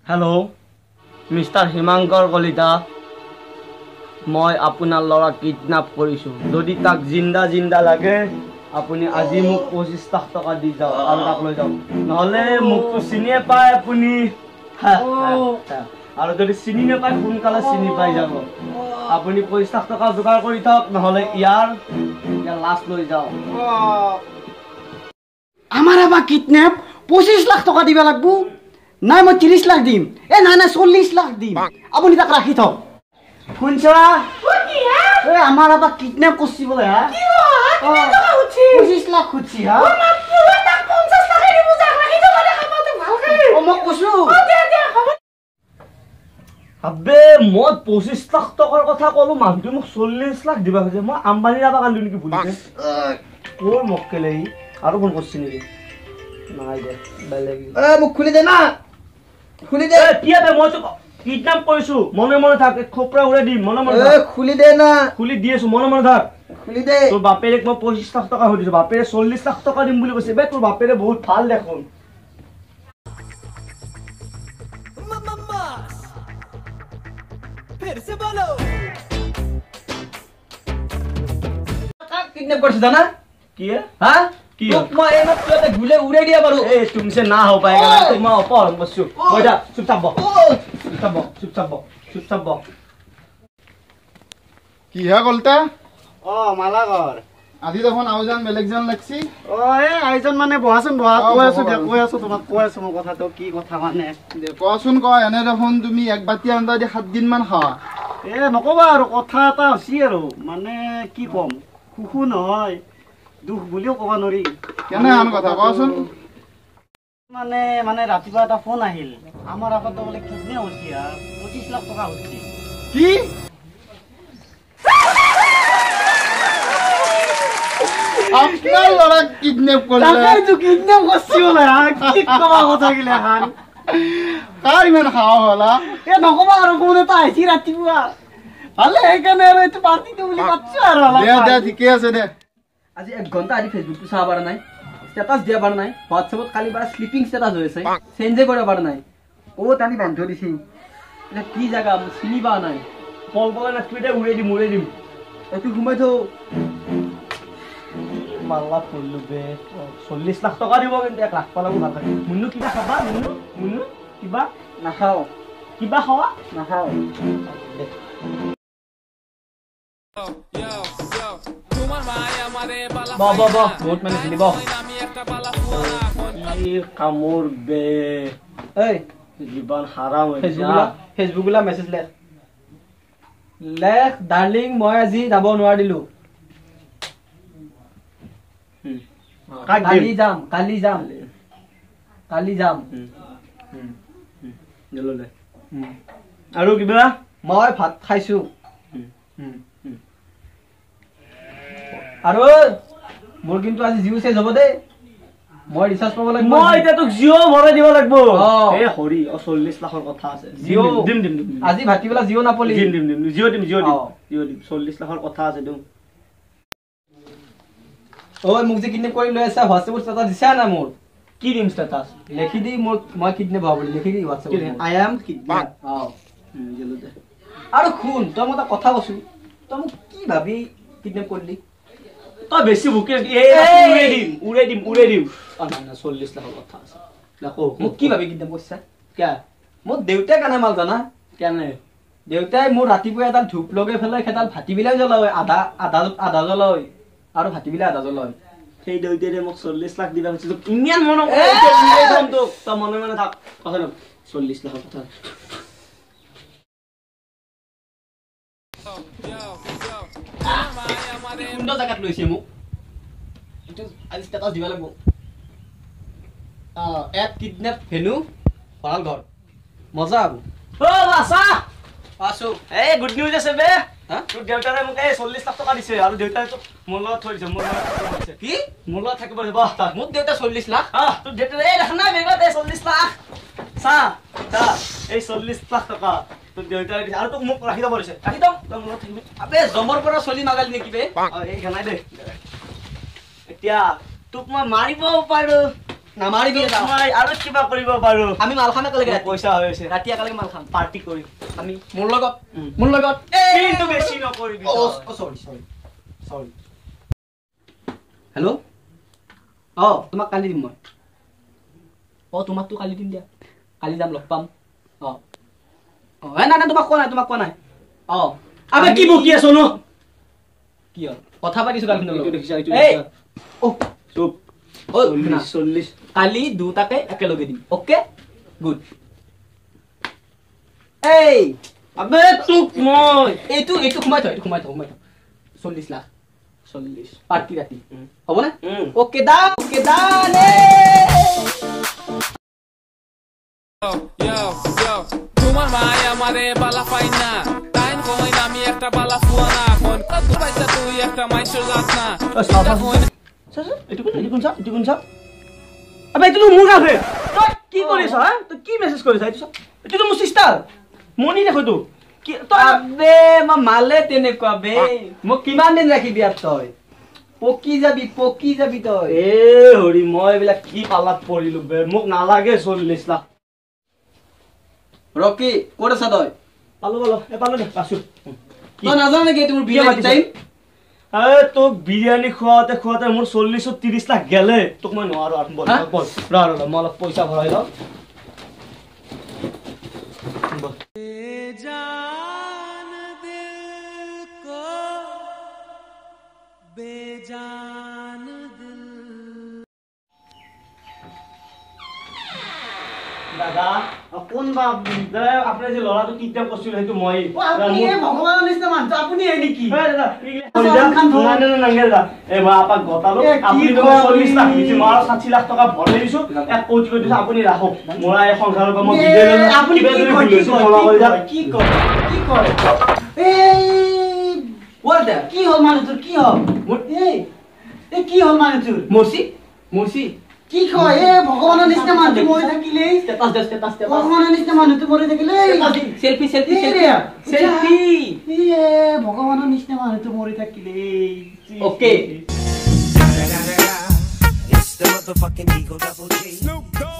Hello' mister হিমাংকৰ Kalita মই আপোনাৰ ল'ৰা কিডনাপ কৰিছোঁ যদি তাক জিন্দা লাগে আপুনি আজি মোক 25 লাখ টকা দি যাওক আৰু তাক লৈ যাওক নহ'লে মোকতো চিনিয়ে পায় আপুনি আৰু যদি চিনি নাপায় সোনকালে চিনি পাই যাব আপুনি 25 লাখ টকা যোগাৰ কৰি থওক নহ'লে ইয়াৰ লাশ লৈ যাওক আমাৰ আবা কিডনেপ 25 লাখ টকা দিবা লাগব নাই মই 30 লাখ দিম এ নাই 40 লাখ দিম আপুনি তাক ৰাখি থওক শুনছা কি হে এ আমাৰ আবা কিডনেপ কৰছি বলে হা কি হয় টকা উঠি 25 লাখ উঠি হা ও মাত্ৰ তাক 50 লাখ দিব যা ৰাখি থব দে খাবতে ভালকে ও মোক কৈছো দে হ'ব আবে মই 25 লাখ টকাৰ কথা কলো মানুহটো মোক 40 লাখ দিবা খুজে মই আম্বানীৰ আবা কান্দু নেকি ভুলিছে কোৰ মক্কেলে আৰু কোন কৰছি নেকি নাই দে বেলেগ এ মোক খুলি দে না খুলি দে কিয়া বে মই তো কিডনাপ কৰিছো মনে মনে থাক খোপৰা উৰে দিম মনে মনে এ খুলি দে না খুলি দি আছো মনে মনে থাক খুলি দে তোৰ বাপেৰে মই 25 লাখ টকা হদিছো বাপেৰে 40 লাখ টকা দিম বুলি কৈছে বে তোৰ বাপেৰে বহুত ভাল দেখোন फिर से बोलो काक किडनैप करछ जाना की है हां की मैं ए मत तो भूले उड़े दिया बारू ए तुमसे ना हो पाएगा तुम ऊपर बसो बैठा चुपचाप बो কি হে কলতা ओ मालागर আজি দেখোন আউজান বেলেগজন লাগছি ओ ए আইজন মানে বহাছন বহা কৈ আছো তোমাক কৈ আছো মই কথাটো কি কথা মানে কচোন ক এনে দেখোন তুমি এক বাতি আন্দা দি 7 দিন মান খাওয়া এ নকবা আৰু কথা এটা আছে আৰু মানে কি কম খুখু নহয় দুখ বুলিও কবা নৰি কেনে আন কথা কচোন মানে ৰাতিপুৱা এটা ফোন আহিল আমাৰ আগত বলে কিডনে হৈছে 25 লাখ টকা হৈছে কি আপনার লড়া কিডন্যাপ করলে তাকাই তো কিডন্যাপ করছি বলে কি কবা কথা গিলা খান কার ইমান খাওয়া হলা এ নকবা আর কোন এটা আইছি রাতিপুয়া ভালে এখানে আর একটু পার্টি তো বলি পাচ্ছ আর দে ঠিকই আছে দে আজি 1 ঘন্টা আদি ফেসবুক তো চাবা নাই স্ট্যাটাস দিয়া পার নাই হোয়াটসঅ্যাপত কালি বার স্লিপিং স্ট্যাটাস হইছে চেঞ্জে করে পার নাই ও তানি বান্ধ দিছি এটা কি জায়গা চিনি পা নাই পল পলে না টুইটে উড়ে দিম তুই ঘুমাই থো মাল্লা পড়লো বে 40 লাখ টাকা দিব কিন্তু 1 লাখ পালাবো ভাল লাগে মুন্নু কিবা খাবা মুন্নু কিবা নাখাও কিবা খাওয়া নাখাও বাবা বহুত মানে দিব কি কামুর বে এই জীবন হারাম হয়ে ফেসবুকলা মেসেজ লেখ ডার্লিং মই আজি যাব নোৱাৰ দিলো কালি যাম জললে আৰু কিবা মই ভাত খাইছো আৰু মোৰ কিন্তু আজি জিও চেজ হ'ব দে মই ৰিচাৰ্জ পাব লাগিব মই এটা তোক জিও ভৰাই দিব লাগিব এ হৰি 40 লাখৰ কথা আছে জিও দিম আজি ভাটিবেলা জিও নাপলি দিম জিও দিম 40 লাখৰ কথা আছে দিম ওই মোক যে কিডনেপ কৰি লৈ আছে হোৱাটছএপত ষ্টেটাছ দিছা না মোৰ কি দিম ষ্টেটাছ লিখি দি মোৰ মই কিডনেপ হ'ব বুলি লিখি দি হোৱাটছএপত আই এম কিডনেপ জলতে আৰু খুন তই মই এটা কথা কৈছো তই মোক কি ভাবি কিডনেপ কৰিলি তই বেছি ভুকে উৰে দিম না 40 লাখৰ কথা আছে লাখো মোক কি ভাবি কিডনেপ কৰিছা কে মোৰ দেউতাই কানে মাল জানা কেনে দেউতাই মোৰ ৰাতিপুৱা এডাল ধূপ লগাই ফেলাই সেডাল ভাটিবিলাক জ্বলায় আধা জ্বলায় আৰু ভাটিবিলাক আধা জ্বলায় সেই দেউতাৰে মোক 40 লাখ দিবা কৈছিল ইমান মনত তই মনে মনে থাক কথা 40 লাখৰ কথা কোনটো জাগাত লৈছে মোক এইটো আজি ষ্টেটাছ দিব লাগিব এট কিডনেপ ভেনু ভৰাল ঘৰ মজা আবু ও বাসা আছো এই গুড নিউজ আছে বে তোৰ দেউতাৰে মোক 40 লাখ টকা দিছে আৰু দেউতাই তো মোৰ লগত থৈ দিছে মোৰ লগত থৈ কি মোৰ লগত থাকিব দিব মোক দেউতা 40 লাখ তোৰ দেউতাৰে এই দেখা নাই বেগত 40 লাখ চা এই 40 লাখ টকা তোৰ দেউতাৰে দিছে আৰু তোক মোক ৰাখি দিব দিছে ৰাখি দম তই মোৰ লগত থাকিবি আবে জমৰ পৰা চলি নাগালি নেকি বে এই গানাই দে এতিয়া তোক মই মাৰিব পাৰো নামাৰিবি এটা মই আৰু কিবা কৰিব পাৰো আমি মাল খাম একেলগে পইচা হৈ আছে ৰাতি একেলগে মাল খাম পাৰ্টি কৰিম আমি মোৰ লগত কিন্তু বেছি নকৰিবি সৰি হেল্ল' তোমাক কালি দিম মই তোমাকতো কালি দিম দিয়া কালি যাম লগ পাম নাই তোমাক কোৱা নাই আবে কি বকি আছ ন কি হ'ল কথা পাতিছো গাৰ্লফ্ৰেণ্ডৰ লগত চুপ 40 কালি দুটাকে একেলগে দিম অ'কে গুড আবে তোক মই এইটো সোমাই থ 40 লাখ 40 পাৰ্টি ৰাতি হ'ব না ওকে তোমার মাই আমারে বালা পাই না টাইম কইন আমি একটা বালা ফুয়া না কোন কত পয়সা তুই একটা মাইশর জাত না এইটো কোন আবে এইটো মোৰ গাবে তই কি কৰিছ হা তই কি মেছেজ কৰিছ এইটো মোৰ সিস্টাৰ মনি দেখো তো কি তই আবে মালে তেনেকুৱা বে মোক কিমান দিন ৰাখিবি ইয়াত তই পকি যাবি তই হৰি মই এইবিলাক কি পালাত পৰিলো বে মোক নালাগে 40 লাখ ৰকি ক'ত আছা তই পালো দে পাছো তই নাজান নেকি তোৰ বিয়া টাইম তোক বিৰিয়ানী খুৱাতে মোৰ 40-30 লাখ গেলে তোক মই নোৱাৰো আৰু বল মই অলপ পইচা ভৰাই লওঁ দাদা কোন আপুনি যে ল'ৰাটো কিডনেপ কৰিছিল সেইটো মই ভগৱানৰ নিচিনা মানুহ আপুনি নেকি আপাক গতালো আপুনি 40 লাখ দিছে মই 60 লাখ টকা ভৰাই দিছো 1 কোটি কৰি দিছো আপুনি ৰাখক মোৰা এই সংসাৰৰ পৰা মই বিদায় ললো আপুনি কি কৰে কি হ'ল মানুহটোৰ কি হ'ল কি হ'ল মানুহটোৰ মৰচি কি কয় ভগৱানৰ নিচিনা মানুহ মৰি থাকিলে ভগৱানৰ নিচিনা মানুহটো মৰি থাকিলে সেলফি ভগৱানৰ নিচিনা মানুহটো মৰি থাকিলে It's the motherfucking Eagle Double G. Snoop Dogg.